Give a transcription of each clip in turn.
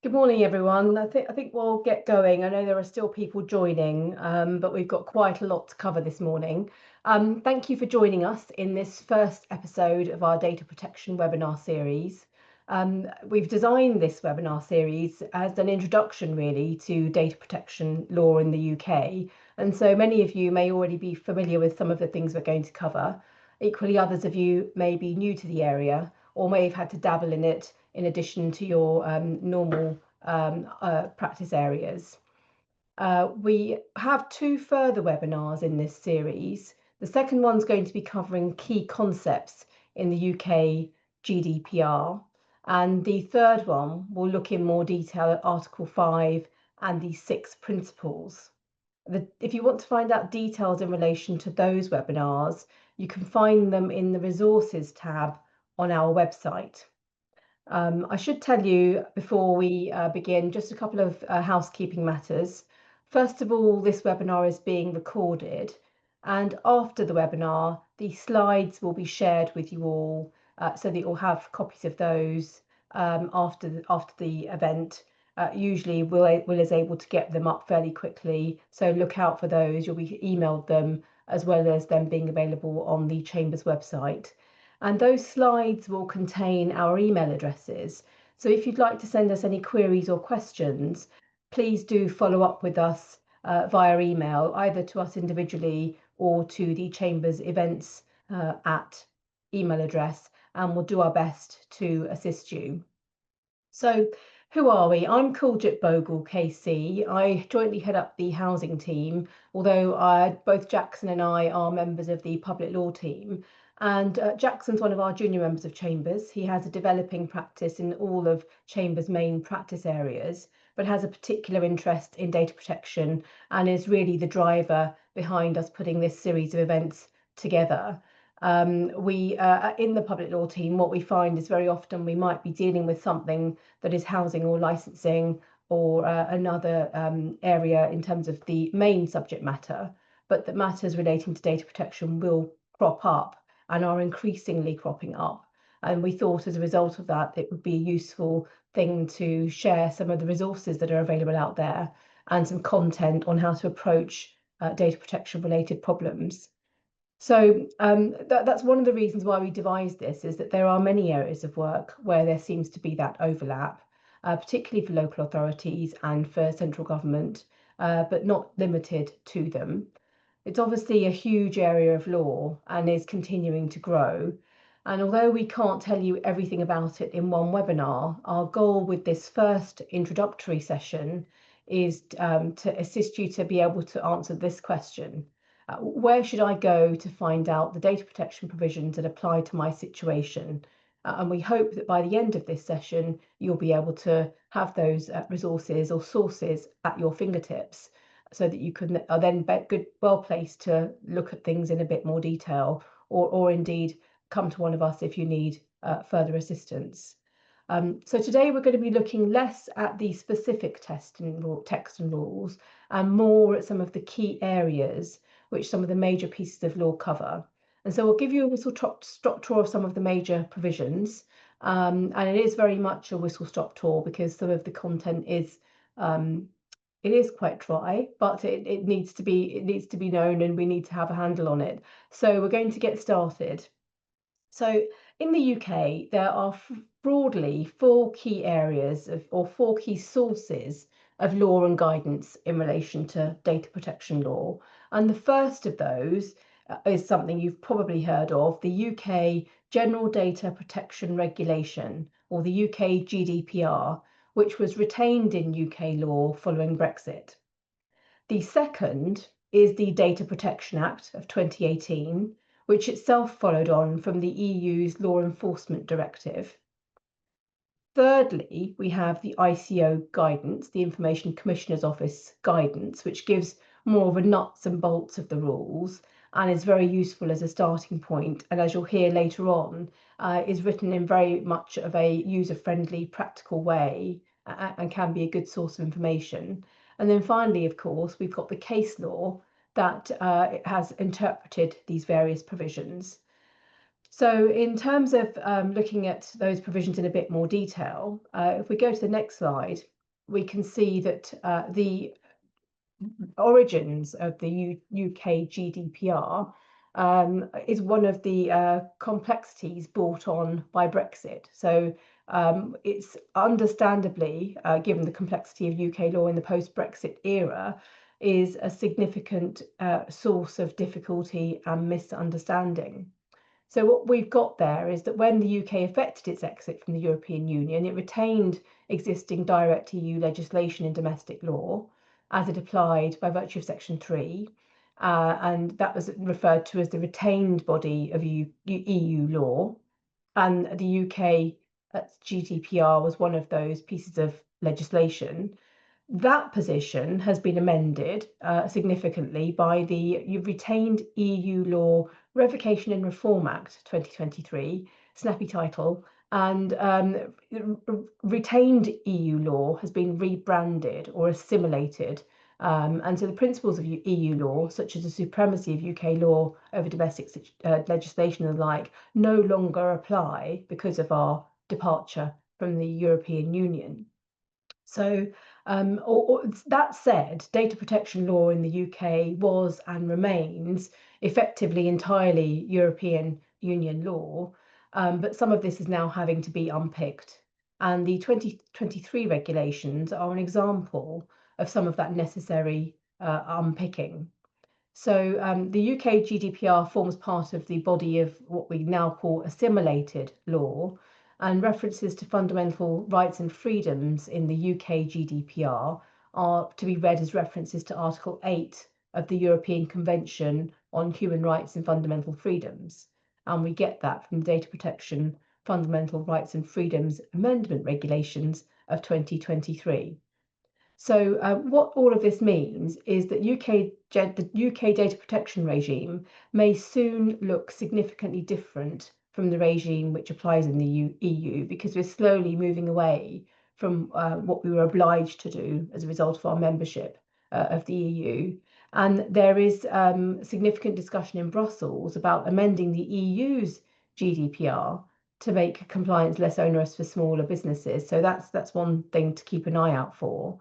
Good morning, everyone. I think we'll get going. I know there are still people joining, but we've got quite a lot to cover this morning. Thank you for joining us in this first episode of our data protection webinar series. We've designed this webinar series as an introduction, really, to data protection law in the UK. And so many of you may already be familiar with some of the things we're going to cover. Equally, others of you may be new to the area or may have had to dabble in it in addition to your normal practice areas. We have two further webinars in this series. The second one's going to be covering key concepts in the UK GDPR, and the third one will look in more detail at Article 5 and the 6 principles. If you want to find out details in relation to those webinars, you can find them in the resources tab on our website. I should tell you before we begin just a couple of housekeeping matters. First of all, this webinar is being recorded, and after the webinar, the slides will be shared with you all so that you'll have copies of those after the event. Usually Will is able to get them up fairly quickly, so look out for those. You'll be emailed them as well as them being available on the Chamber's website. And those slides will contain our email addresses. So if you'd like to send us any queries or questions, please do follow up with us via email, either to us individually or to the Chamber's events at email address, and we'll do our best to assist you. So who are we? I'm Kuljit Bhogal, KC. I jointly head up the housing team, although both Jackson and I are members of the public law team. And Jackson's one of our junior members of Chambers. He has a developing practice in all of Chambers' main practice areas, but has a particular interest in data protection and is really the driver behind us putting this series of events together. We in the public law team, what we find is very often we might be dealing with something that is housing or licensing or another area in terms of the main subject matter, but that matters relating to data protection will crop up and are increasingly cropping up. And we thought as a result of that, it would be a useful thing to share some of the resources that are available out there and some content on how to approach data protection related problems. So that's one of the reasons why we devised this, is that there are many areas of work where there seems to be that overlap, particularly for local authorities and for central government, but not limited to them. It's obviously a huge area of law and is continuing to grow. And although we can't tell you everything about it in one webinar, our goal with this first introductory session is to assist you to be able to answer this question. Where should I go to find out the data protection provisions that apply to my situation? And we hope that by the end of this session, you'll be able to have those resources or sources at your fingertips, so that you are then well placed to look at things in a bit more detail, or indeed come to one of us if you need further assistance. So today we're going to be looking less at the specific text and rules and more at some of the key areas which some of the major pieces of law cover. And so we'll give you a whistle-stop tour of some of the major provisions. And it is very much a whistle-stop tour because some of the content is it is quite dry, but it needs to be known, and we need to have a handle on it. So we're going to get started. So in the UK, there are broadly four key areas or four key sources of law and guidance in relation to data protection law. And the first of those is something you've probably heard of, the UK General Data Protection Regulation, or the UK GDPR, which was retained in UK law following Brexit. The second is the Data Protection Act of 2018, which itself followed on from the EU's Law Enforcement Directive. Thirdly, we have the ICO guidance, the Information Commissioner's Office guidance, which gives more of a nuts and bolts of the rules and is very useful as a starting point. And as you'll hear later on, is written in very much of a user-friendly, practical way and can be a good source of information. And then finally, of course, we've got the case law that has interpreted these various provisions. So in terms of looking at those provisions in a bit more detail, if we go to the next slide, we can see that the origins of the UK GDPR is one of the complexities brought on by Brexit. So it's understandably, given the complexity of UK law in the post-Brexit era, is a significant source of difficulty and misunderstanding. So what we've got there is that when the UK effected its exit from the European Union, it retained existing direct EU legislation in domestic law as it applied by virtue of Section 3, and that was referred to as the retained body of EU law. And the UK GDPR was one of those pieces of legislation. That position has been amended significantly by the retained EU Law Revocation and Reform Act 2023, snappy title, and retained EU law has been rebranded or assimilated. And so the principles of EU law, such as the supremacy of UK law over domestic legislation and the like, no longer apply because of our departure from the European Union. So that said, data protection law in the UK was and remains effectively entirely European Union law, but some of this is now having to be unpicked. And the 2023 regulations are an example of some of that necessary unpicking. So the UK GDPR forms part of the body of what we now call assimilated law, and references to fundamental rights and freedoms in the UK GDPR are to be read as references to Article 8 of the European Convention on Human Rights and Fundamental Freedoms. And we get that from the Data Protection Fundamental Rights and Freedoms Amendment Regulations of 2023. So what all of this means is that the UK data protection regime may soon look significantly different from the regime which applies in the EU, because we're slowly moving away from what we were obliged to do as a result of our membership of the EU. And there is significant discussion in Brussels about amending the EU's GDPR to make compliance less onerous for smaller businesses. So that's one thing to keep an eye out for.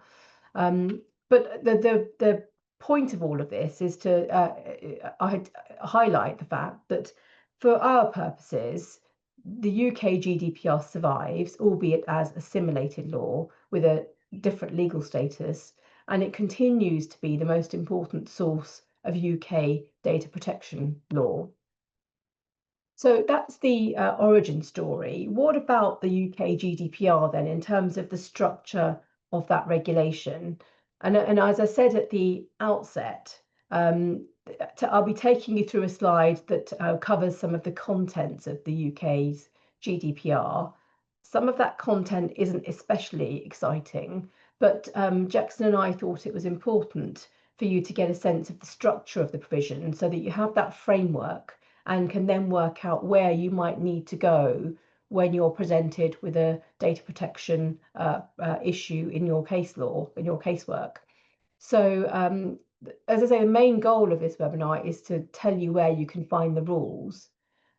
But the point of all of this is to highlight the fact that for our purposes, the UK GDPR survives, albeit as assimilated law with a different legal status, and it continues to be the most important source of UK data protection law. So that's the origin story. What about the UK GDPR then, in terms of the structure of that regulation? And as I said at the outset, I'll be taking you through a slide that covers some of the contents of the UK's GDPR. Some of that content isn't especially exciting, but Jackson and I thought it was important for you to get a sense of the structure of the provision so that you have that framework and can then work out where you might need to go when you're presented with a data protection issue in your case law, in your casework. So as I say, the main goal of this webinar is to tell you where you can find the rules.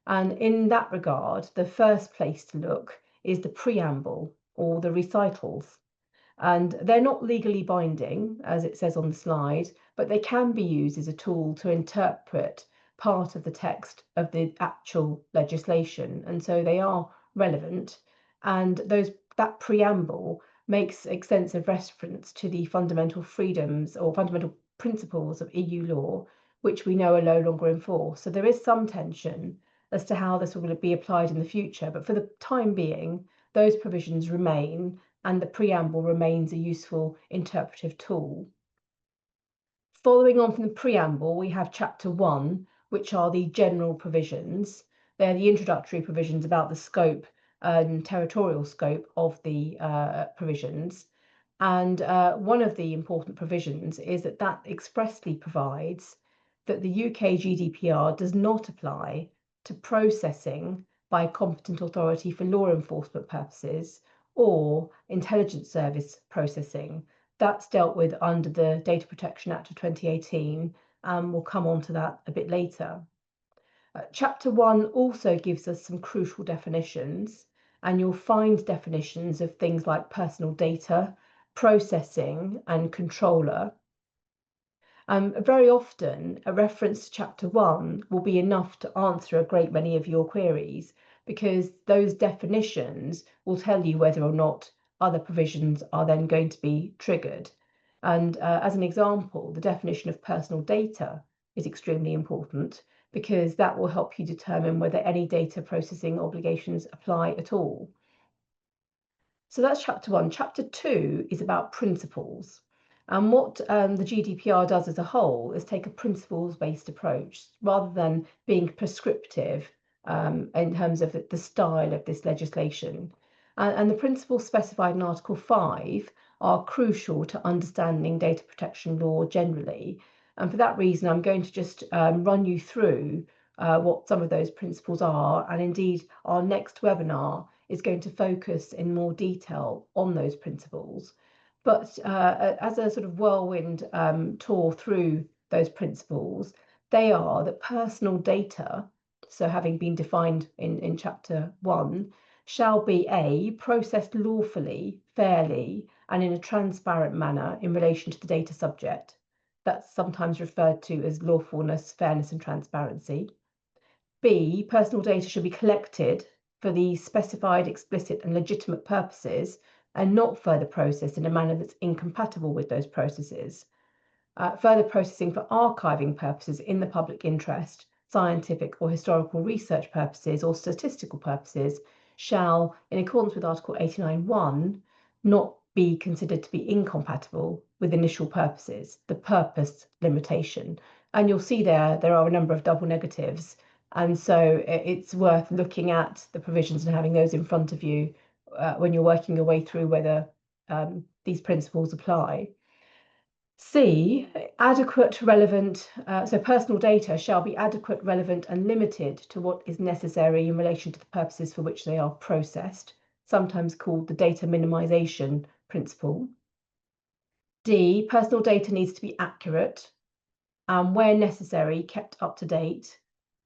And in that regard, the first place to look is the preamble or the recitals. And they're not legally binding, as it says on the slide, but they can be used as a tool to interpret part of the text of the actual legislation, and so they are relevant. And that preamble makes extensive reference to the fundamental freedoms or fundamental principles of EU law, which we know are no longer in force. So there is some tension as to how this will be applied in the future, but for the time being, those provisions remain, and the preamble remains a useful interpretive tool. Following on from the preamble, we have Chapter 1, which are the general provisions. They're the introductory provisions about the scope and territorial scope of the provisions. And one of the important provisions is that expressly provides that the UK GDPR does not apply to processing by a competent authority for law enforcement purposes or intelligence service processing. That's dealt with under the Data Protection Act of 2018, and we'll come on to that a bit later. Chapter 1 also gives us some crucial definitions, and you'll find definitions of things like personal data, processing, and controller. Very often, a reference to Chapter 1 will be enough to answer a great many of your queries, because those definitions will tell you whether or not other provisions are then going to be triggered. And as an example, the definition of personal data is extremely important, because that will help you determine whether any data processing obligations apply at all. So that's Chapter 1. Chapter 2 is about principles. And what the GDPR does as a whole is take a principles-based approach rather than being prescriptive in terms of the style of this legislation. And the principles specified in Article 5 are crucial to understanding data protection law generally. And for that reason, I'm going to just run you through what some of those principles are. And indeed, our next webinar is going to focus in more detail on those principles. But as a sort of whirlwind tour through those principles, they are that personal data, so having been defined in Chapter 1, shall be A, processed lawfully, fairly, and in a transparent manner in relation to the data subject. That's sometimes referred to as lawfulness, fairness, and transparency. B, personal data should be collected for the specified, explicit, and legitimate purposes and not further processed in a manner that's incompatible with those processes. Further processing for archiving purposes in the public interest, scientific or historical research purposes, or statistical purposes shall, in accordance with Article 89(1), not be considered to be incompatible with initial purposes, the purpose limitation. And you'll see there are a number of double negatives. And so it's worth looking at the provisions and having those in front of you when you're working your way through whether these principles apply. C, adequate, relevant, so personal data shall be adequate, relevant, and limited to what is necessary in relation to the purposes for which they are processed, sometimes called the data minimization principle. D, personal data needs to be accurate and, where necessary, kept up to date,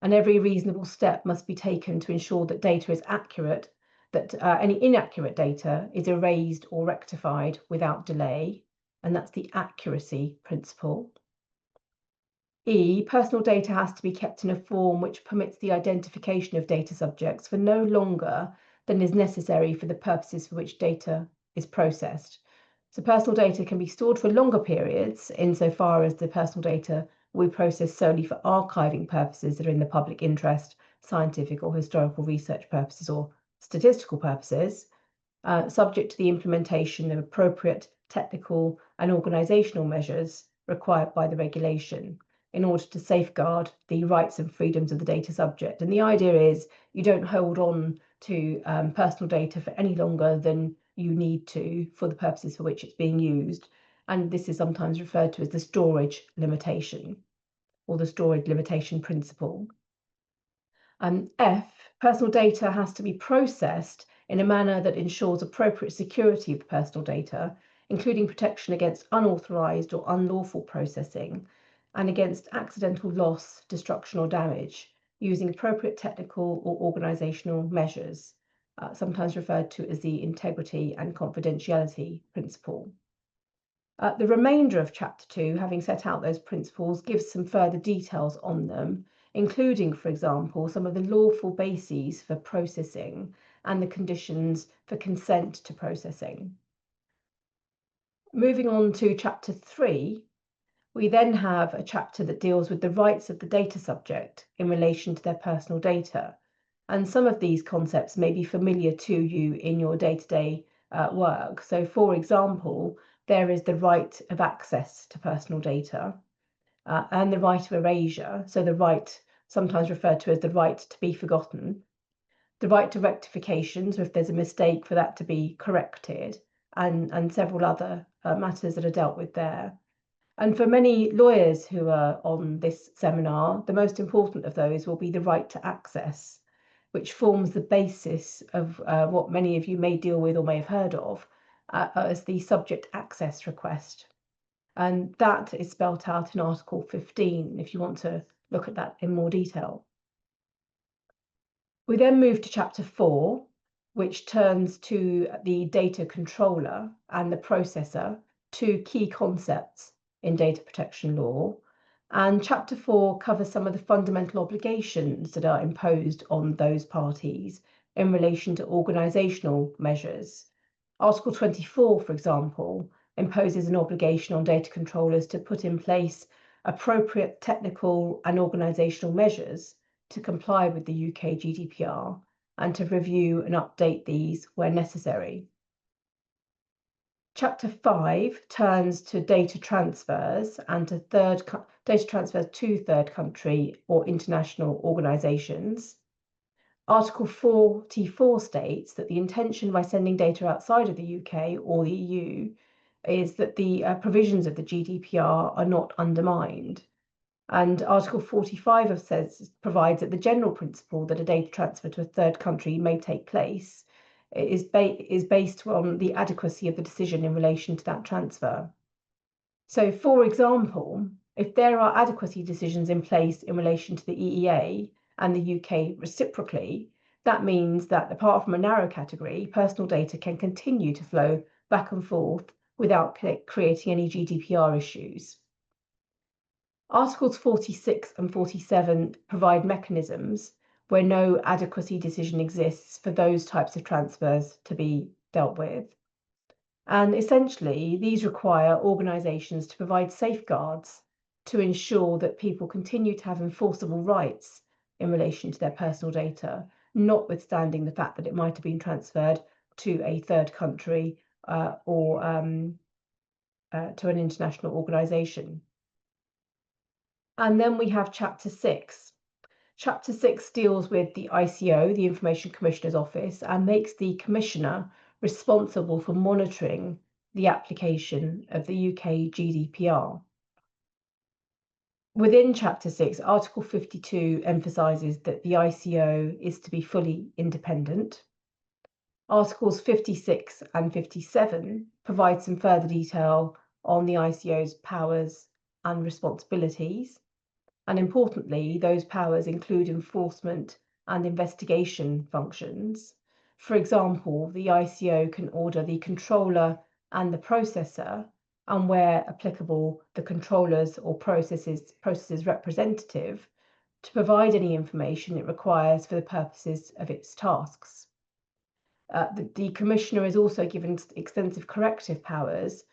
and every reasonable step must be taken to ensure that data is accurate, that any inaccurate data is erased or rectified without delay, and that's the accuracy principle. E, personal data has to be kept in a form which permits the identification of data subjects for no longer than is necessary for the purposes for which data is processed. So personal data can be stored for longer periods insofar as the personal data will be processed solely for archiving purposes that are in the public interest, scientific or historical research purposes, or statistical purposes, subject to the implementation of appropriate technical and organisational measures required by the regulation in order to safeguard the rights and freedoms of the data subject. And the idea is you don't hold on to personal data for any longer than you need to for the purposes for which it's being used. And this is sometimes referred to as the storage limitation or the storage limitation principle. F, personal data has to be processed in a manner that ensures appropriate security of the personal data, including protection against unauthorised or unlawful processing and against accidental loss, destruction or damage, using appropriate technical or organisational measures, sometimes referred to as the integrity and confidentiality principle. The remainder of Chapter 2, having set out those principles, gives some further details on them, including, for example, some of the lawful bases for processing and the conditions for consent to processing. Moving on to Chapter 3, we then have a chapter that deals with the rights of the data subject in relation to their personal data. And some of these concepts may be familiar to you in your day-to-day work. So, for example, there is the right of access to personal data and the right of erasure, so the right, sometimes referred to as the right to be forgotten, the right to rectification, so if there's a mistake for that to be corrected, and several other matters that are dealt with there. And for many lawyers who are on this seminar, the most important of those will be the right to access, which forms the basis of what many of you may deal with or may have heard of as the subject access request. And that is spelt out in Article 15, if you want to look at that in more detail. We then move to chapter 4, which turns to the data controller and the processor, two key concepts in data protection law. And chapter 4 covers some of the fundamental obligations that are imposed on those parties in relation to organisational measures. Article 24, for example, imposes an obligation on data controllers to put in place appropriate technical and organisational measures to comply with the UK GDPR and to review and update these where necessary. Chapter 5 turns to data transfers and to data transfers to third country or international organisations. Article 44 states that the intention by sending data outside of the UK or the EU is that the provisions of the GDPR are not undermined. And Article 45 provides that the general principle that a data transfer to a third country may take place is based on the adequacy of the decision in relation to that transfer. So, for example, if there are adequacy decisions in place in relation to the EEA and the UK reciprocally, that means that apart from a narrow category, personal data can continue to flow back and forth without creating any GDPR issues. Articles 46 and 47 provide mechanisms where no adequacy decision exists for those types of transfers to be dealt with. And essentially, these require organisations to provide safeguards to ensure that people continue to have enforceable rights in relation to their personal data, notwithstanding the fact that it might have been transferred to a third country or to an international organisation. And then we have Chapter 6. Chapter 6 deals with the ICO, the Information Commissioner's Office, and makes the Commissioner responsible for monitoring the application of the UK GDPR. Within Chapter 6, Article 52 emphasises that the ICO is to be fully independent. Articles 56 and 57 provide some further detail on the ICO's powers and responsibilities. And importantly, those powers include enforcement and investigation functions. For example, the ICO can order the controller and the processor, and where applicable, the controller's or processor's representative, to provide any information it requires for the purposes of its tasks. The Commissioner is also given extensive corrective powers,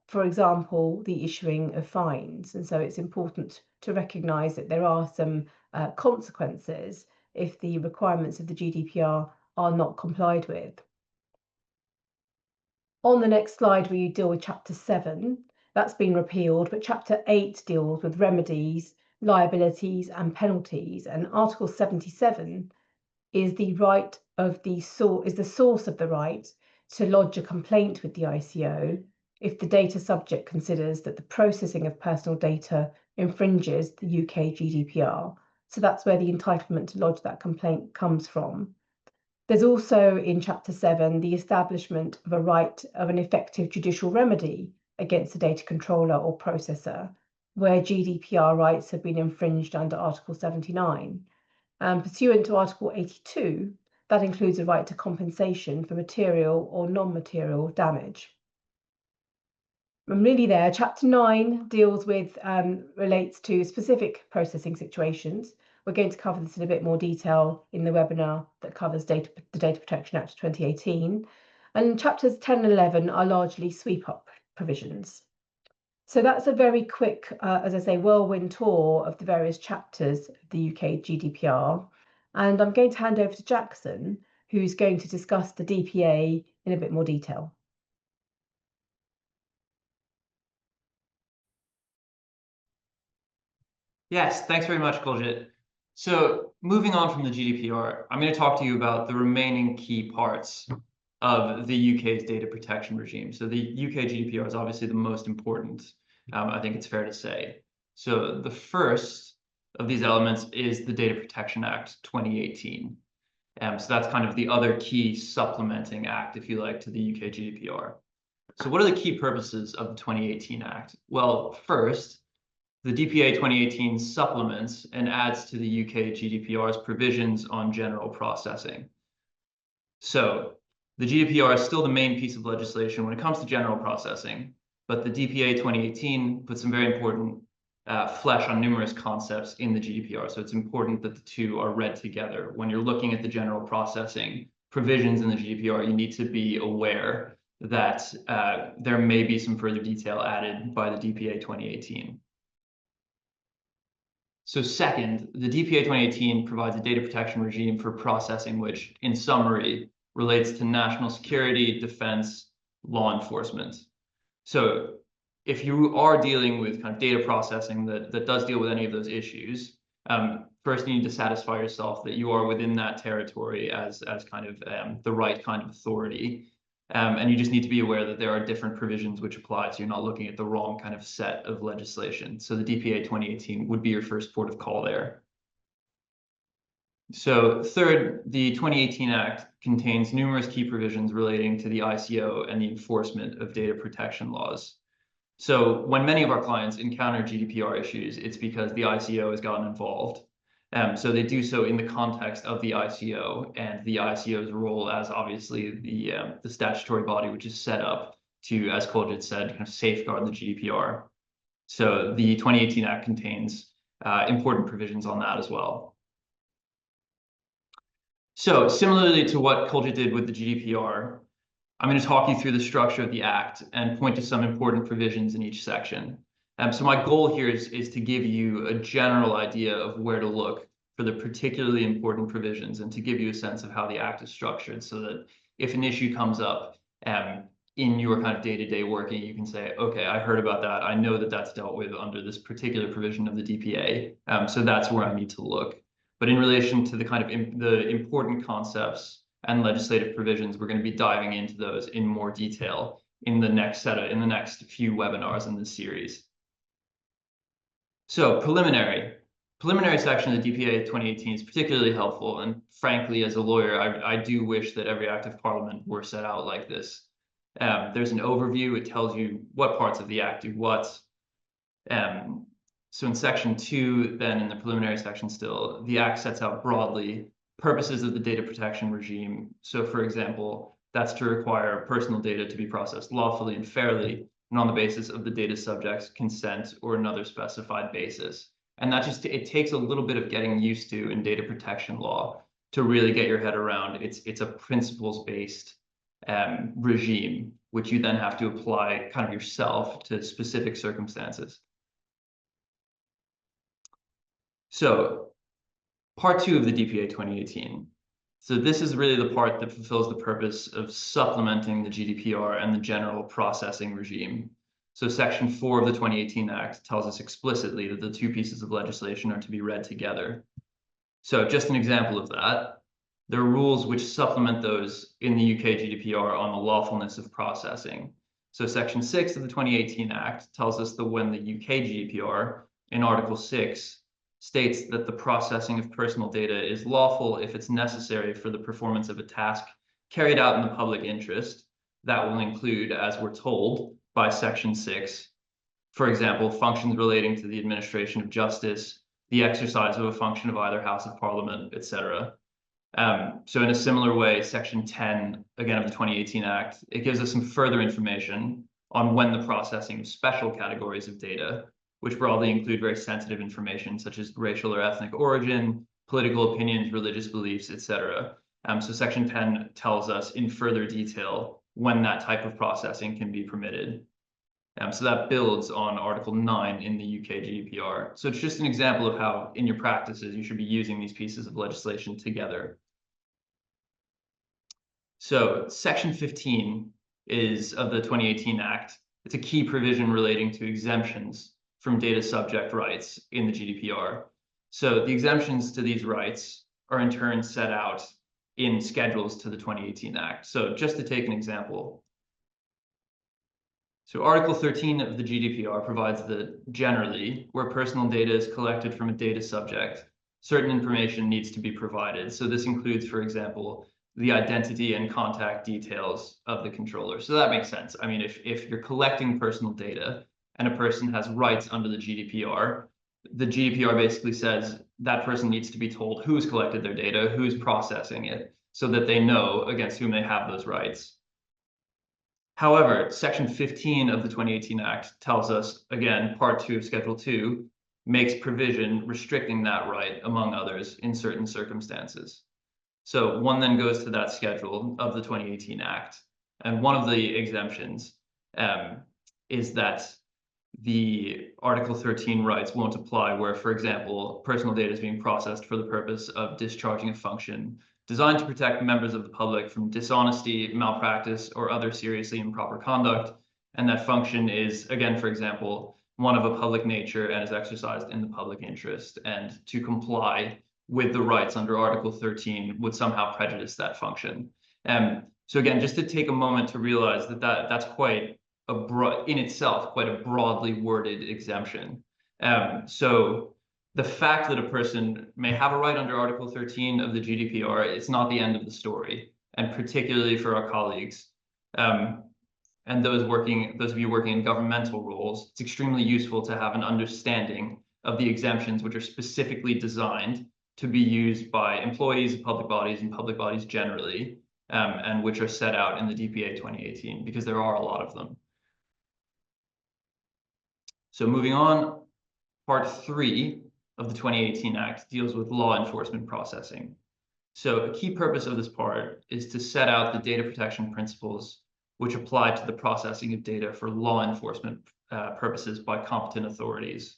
for example, the issuing of fines. And so it's important to recognise that there are some consequences if the requirements of the GDPR are not complied with. On the next slide, we deal with Chapter 7. That's been repealed, but Chapter 8 deals with remedies, liabilities and penalties. And Article 77 is the source of the right to lodge a complaint with the ICO if the data subject considers that the processing of personal data infringes the UK GDPR. So that's where the entitlement to lodge that complaint comes from. There's also in Chapter 7 the establishment of a right of an effective judicial remedy against the data controller or processor, where GDPR rights have been infringed under Article 79. And pursuant to Article 82, that includes a right to compensation for material or non-material damage. And really there, Chapter 9 deals with, relates to specific processing situations. We're going to cover this in a bit more detail in the webinar that covers the Data Protection Act of 2018. And chapters 10 and 11 are largely sweep-up provisions. So that's a very quick, as I say, whirlwind tour of the various chapters of the UK GDPR. And I'm going to hand over to Jackson, who's going to discuss the DPA in a bit more detail. Yes, thanks very much, Kuljit. So moving on from the GDPR, I'm going to talk to you about the remaining key parts of the UK's data protection regime. So the UK GDPR is obviously the most important, I think it's fair to say. So the first of these elements is the Data Protection Act 2018. So that's kind of the other key supplementing act, if you like, to the UK GDPR. So what are the key purposes of the 2018 Act? Well, first, the DPA 2018 supplements and adds to the UK GDPR's provisions on general processing. So the GDPR is still the main piece of legislation when it comes to general processing, but the DPA 2018 puts some very important flesh on numerous concepts in the GDPR. So it's important that the two are read together. When you're looking at the general processing provisions in the GDPR, you need to be aware that there may be some further detail added by the DPA 2018. So second, the DPA 2018 provides a data protection regime for processing, which in summary relates to national security, defense, law enforcement. So if you are dealing with kind of data processing that does deal with any of those issues, first you need to satisfy yourself that you are within that territory as kind of the right kind of authority. And you just need to be aware that there are different provisions which apply, so you're not looking at the wrong kind of set of legislation. So the DPA 2018 would be your first port of call there. So third, the 2018 Act contains numerous key provisions relating to the ICO and the enforcement of data protection laws. So when many of our clients encounter GDPR issues, it's because the ICO has gotten involved. So they do so in the context of the ICO and the ICO's role as obviously the statutory body which is set up to, as Kuljit said, kind of safeguard the GDPR. So the 2018 Act contains important provisions on that as well. So similarly to what Kuljit did with the GDPR, I'm going to talk you through the structure of the Act and point to some important provisions in each section. So my goal here is to give you a general idea of where to look for the particularly important provisions and to give you a sense of how the Act is structured so that if an issue comes up in your kind of day-to-day working, you can say, okay, I heard about that. I know that that's dealt with under this particular provision of the DPA. So that's where I need to look. But in relation to the kind of the important concepts and legislative provisions, we're going to be diving into those in more detail in the next few webinars in this series. So preliminary section of the DPA 2018 is particularly helpful, and frankly, as a lawyer, I do wish that every act of parliament were set out like this. There's an overview. It tells you what parts of the act do what. So in section 2, then in the preliminary section still, the act sets out broadly purposes of the data protection regime. So for example, that's to require personal data to be processed lawfully and fairly, and on the basis of the data subject's consent or another specified basis. And that it takes a little bit of getting used to in data protection law to really get your head around. It's a principles-based regime, which you then have to apply kind of yourself to specific circumstances. So part 2 of the DPA 2018. So this is really the part that fulfills the purpose of supplementing the GDPR and the general processing regime. So section 4 of the 2018 Act tells us explicitly that the two pieces of legislation are to be read together. So just an example of that, there are rules which supplement those in the UK GDPR on the lawfulness of processing. So section 6 of the 2018 Act tells us that when the UK GDPR in Article 6 states that the processing of personal data is lawful if it's necessary for the performance of a task carried out in the public interest. That will include, as we're told by section 6, for example, functions relating to the administration of justice, the exercise of a function of either House of Parliament, etc. So in a similar way, section 10, again, of the 2018 Act, it gives us some further information on when the processing of special categories of data, which broadly include very sensitive information such as racial or ethnic origin, political opinions, religious beliefs, etc. So section 10 tells us in further detail when that type of processing can be permitted. So that builds on Article 9 in the UK GDPR. So it's just an example of how in your practices you should be using these pieces of legislation together. So section 15 is of the 2018 Act. It's a key provision relating to exemptions from data subject rights in the GDPR. So the exemptions to these rights are in turn set out in schedules to the 2018 Act. So just to take an example. So Article 13 of the GDPR provides that generally, where personal data is collected from a data subject, certain information needs to be provided. So this includes, for example, the identity and contact details of the controller. So that makes sense. I mean, if you're collecting personal data, and a person has rights under the GDPR, the GDPR basically says that person needs to be told who's collected their data, who's processing it, so that they know against whom they have those rights. However, Section 15 of the 2018 Act tells us, again, Part 2 of Schedule 2 makes provision restricting that right, among others, in certain circumstances. So one then goes to that schedule of the 2018 Act, and one of the exemptions is that the Article 13 rights won't apply where, for example, personal data is being processed for the purpose of discharging a function designed to protect members of the public from dishonesty, malpractice, or other seriously improper conduct. And that function is, again, for example, one of a public nature and is exercised in the public interest. And to comply with the rights under Article 13 would somehow prejudice that function. So again, just to take a moment to realize that that's quite in itself quite a broadly worded exemption. So the fact that a person may have a right under Article 13 of the GDPR, it's not the end of the story, and particularly for our colleagues and those of you working in governmental roles, it's extremely useful to have an understanding of the exemptions which are specifically designed to be used by employees of public bodies and public bodies generally, and which are set out in the DPA 2018, because there are a lot of them. So moving on, Part 3 of the 2018 Act deals with law enforcement processing. So a key purpose of this part is to set out the data protection principles which apply to the processing of data for law enforcement purposes by competent authorities.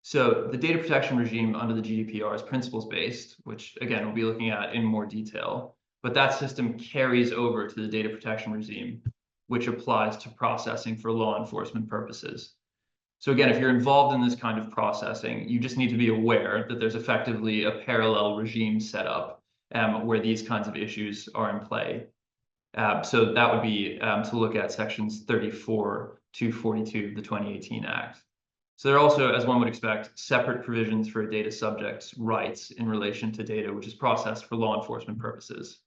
So the data protection regime under the GDPR is principles-based, which again, we'll be looking at in more detail, but that system carries over to the data protection regime, which applies to processing for law enforcement purposes. So again, if you're involved in this kind of processing, you just need to be aware that there's effectively a parallel regime set up where these kinds of issues are in play. So that would be to look at sections 34 to 42 of the 2018 Act. So there are also, as one would expect, separate provisions for a data subject's rights in relation to data which is processed for law enforcement purposes.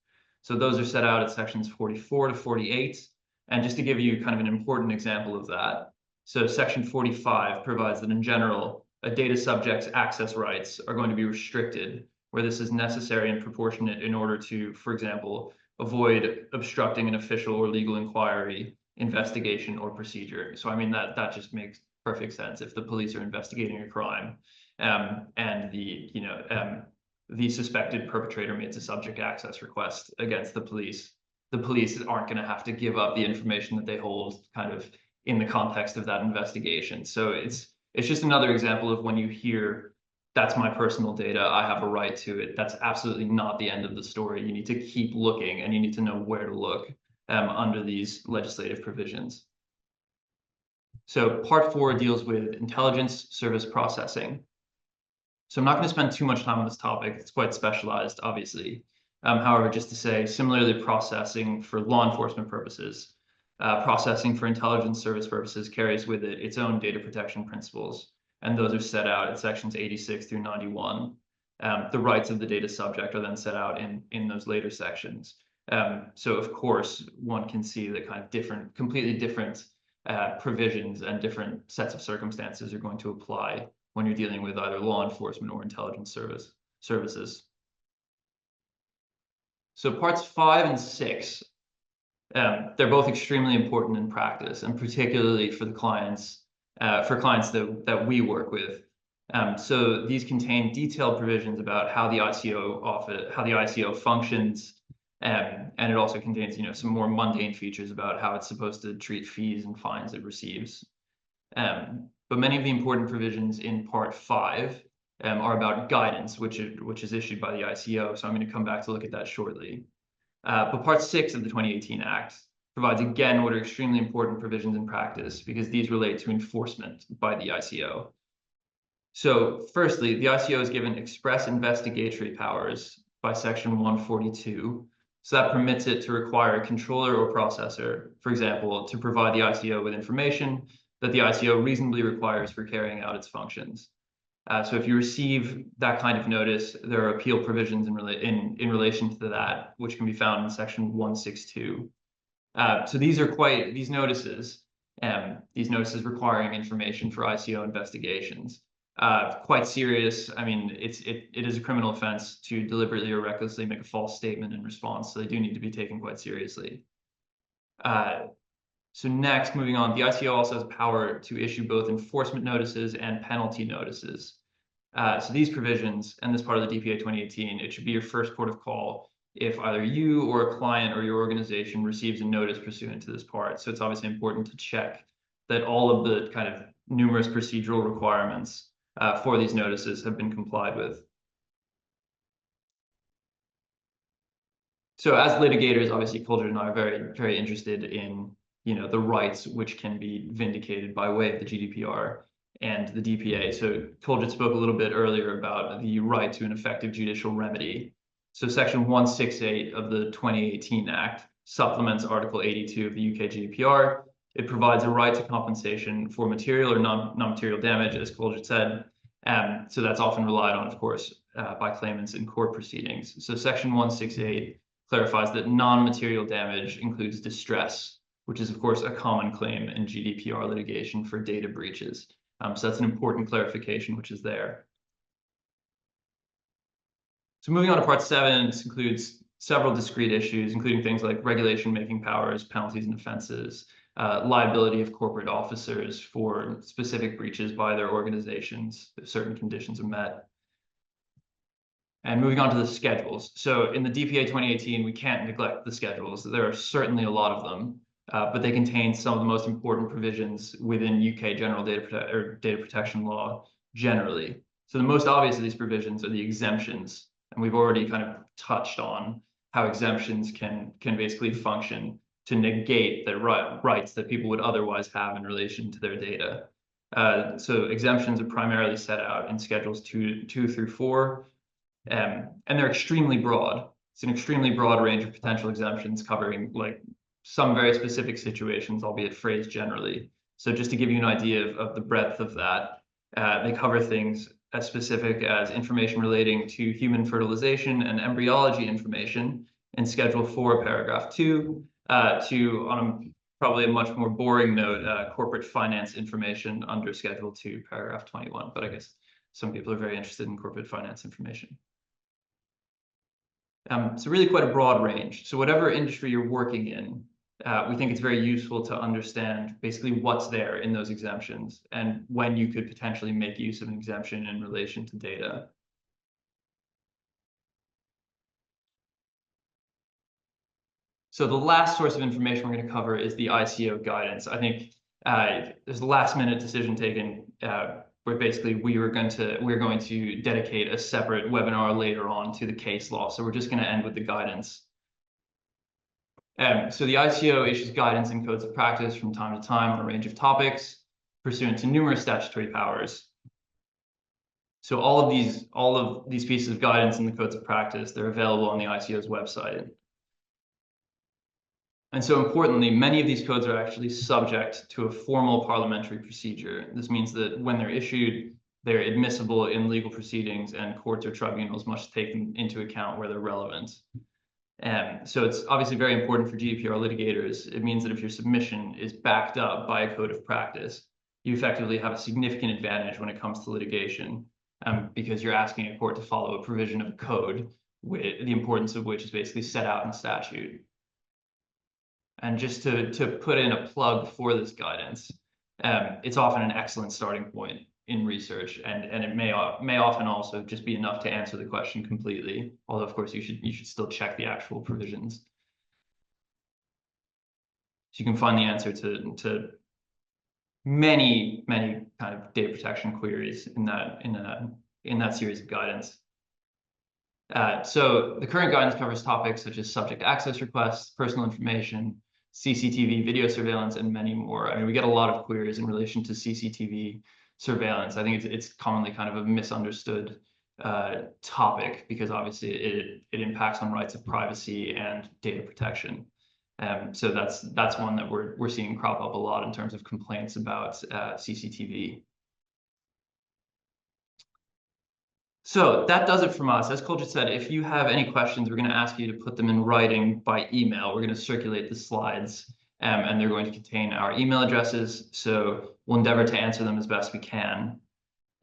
So those are set out at sections 44 to 48. And just to give you kind of an important example of that, so section 45 provides that in general, a data subject's access rights are going to be restricted where this is necessary and proportionate in order to, for example, avoid obstructing an official or legal inquiry, investigation, or procedure. So I mean, that just makes perfect sense. If the police are investigating a crime and the suspected perpetrator makes a subject access request against the police aren't going to have to give up the information that they hold kind of in the context of that investigation. So it's just another example of when you hear, that's my personal data, I have a right to it. That's absolutely not the end of the story. You need to keep looking and you need to know where to look under these legislative provisions. So Part 4 deals with intelligence service processing. So I'm not going to spend too much time on this topic. It's quite specialized, obviously. However, just to say, similarly, processing for law enforcement purposes, processing for intelligence service purposes carries with it its own data protection principles, and those are set out in sections 86 through 91. The rights of the data subject are then set out in those later sections. So of course, one can see that kind of completely different provisions and different sets of circumstances are going to apply when you're dealing with either law enforcement or intelligence services. So parts 5 and 6, they're both extremely important in practice, and particularly for the clients, that we work with. So these contain detailed provisions about how the ICO functions, and it also contains, some more mundane features about how it's supposed to treat fees and fines it receives. But many of the important provisions in Part 5 are about guidance, which is issued by the ICO. So I'm going to come back to look at that shortly. But Part 6 of the 2018 Act provides, again, what are extremely important provisions in practice, because these relate to enforcement by the ICO. So firstly, the ICO is given express investigatory powers by Section 142. So that permits it to require a controller or processor, for example, to provide the ICO with information that the ICO reasonably requires for carrying out its functions. So if you receive that kind of notice, there are appeal provisions in relation to that, which can be found in Section 162. So these notices these notices requiring information for ICO investigations. Quite serious. I mean, it is a criminal offense to deliberately or recklessly make a false statement in response, so they do need to be taken quite seriously. So next, moving on, the ICO also has power to issue both enforcement notices and penalty notices. So these provisions and this part of the DPA 2018, it should be your first port of call if either you or a client or your organization receives a notice pursuant to this part. So it's obviously important to check that all of the kind of numerous procedural requirements for these notices have been complied with. So as litigators, obviously, Kuljit and I are very, very interested in the rights which can be vindicated by way of the GDPR and the DPA. So Kuljit spoke a little bit earlier about the right to an effective judicial remedy. So Section 168 of the 2018 Act supplements Article 82 of the UK GDPR. It provides a right to compensation for material or non-material damage, as Kuljit said. So that's often relied on, of course, by claimants in court proceedings. So Section 168 clarifies that non-material damage includes distress, which is, of course, a common claim in GDPR litigation for data breaches. So that's an important clarification, which is there. So moving on to Part 7, this includes several discrete issues, including things like regulation making powers, penalties and offenses, liability of corporate officers for specific breaches by their organizations if certain conditions are met. And moving on to the schedules. So in the DPA 2018, we can't neglect the schedules. There are certainly a lot of them, but they contain some of the most important provisions within UK general data protection law generally. So the most obvious of these provisions are the exemptions. And we've already kind of touched on how exemptions can basically function to negate the rights that people would otherwise have in relation to their data. So exemptions are primarily set out in Schedules 2 through 4. And they're extremely broad. It's an extremely broad range of potential exemptions covering like some very specific situations, albeit phrased generally. So just to give you an idea of the breadth of that, they cover things as specific as information relating to human fertilization and embryology information in Schedule 4, Paragraph 2, to, on probably a much more boring note, corporate finance information under Schedule 2, Paragraph 21. But I guess some people are very interested in corporate finance information. So really quite a broad range. So whatever industry you're working in, we think it's very useful to understand basically what's there in those exemptions and when you could potentially make use of an exemption in relation to data. So the last source of information we're going to cover is the ICO guidance. I think there's a last-minute decision taken where basically we're going to dedicate a separate webinar later on to the case law. So we're just going to end with the guidance. So the ICO issues guidance and codes of practice from time to time on a range of topics pursuant to numerous statutory powers. So all of these pieces of guidance and the codes of practice, they're available on the ICO's website. And so importantly, many of these codes are actually subject to a formal parliamentary procedure. This means that when they're issued, they're admissible in legal proceedings, and courts or tribunals must take them into account where they're relevant. So it's obviously very important for GDPR litigators. It means that if your submission is backed up by a code of practice, you effectively have a significant advantage when it comes to litigation, because you're asking a court to follow a provision of a code, the importance of which is basically set out in statute. And just to put in a plug for this guidance, it's often an excellent starting point in research, and it may often also just be enough to answer the question completely. Although, of course, you should still check the actual provisions. So you can find the answer to many kind of data protection queries in that series of guidance. So the current guidance covers topics such as subject access requests, personal information, CCTV video surveillance, and many more. I mean, we get a lot of queries in relation to CCTV surveillance. I think it's commonly kind of a misunderstood topic because obviously it impacts on rights of privacy and data protection. So that's one that we're seeing crop up a lot in terms of complaints about CCTV. So that does it from us. As Kuljit said, if you have any questions, we're going to ask you to put them in writing by email. We're going to circulate the slides and they're going to contain our email addresses. So we'll endeavor to answer them as best we can.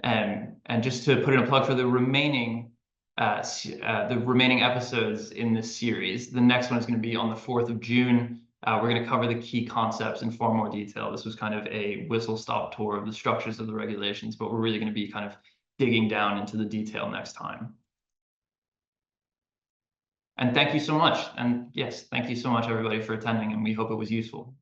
And just to put in a plug for the remaining episodes in this series, the next one is going to be on the 4th of June. We're going to cover the key concepts in far more detail. This was kind of a whistle-stop tour of the structures of the regulations, but we're really going to be kind of digging down into the detail next time. And thank you so much. And yes, thank you so much, everybody, for attending, and we hope it was useful.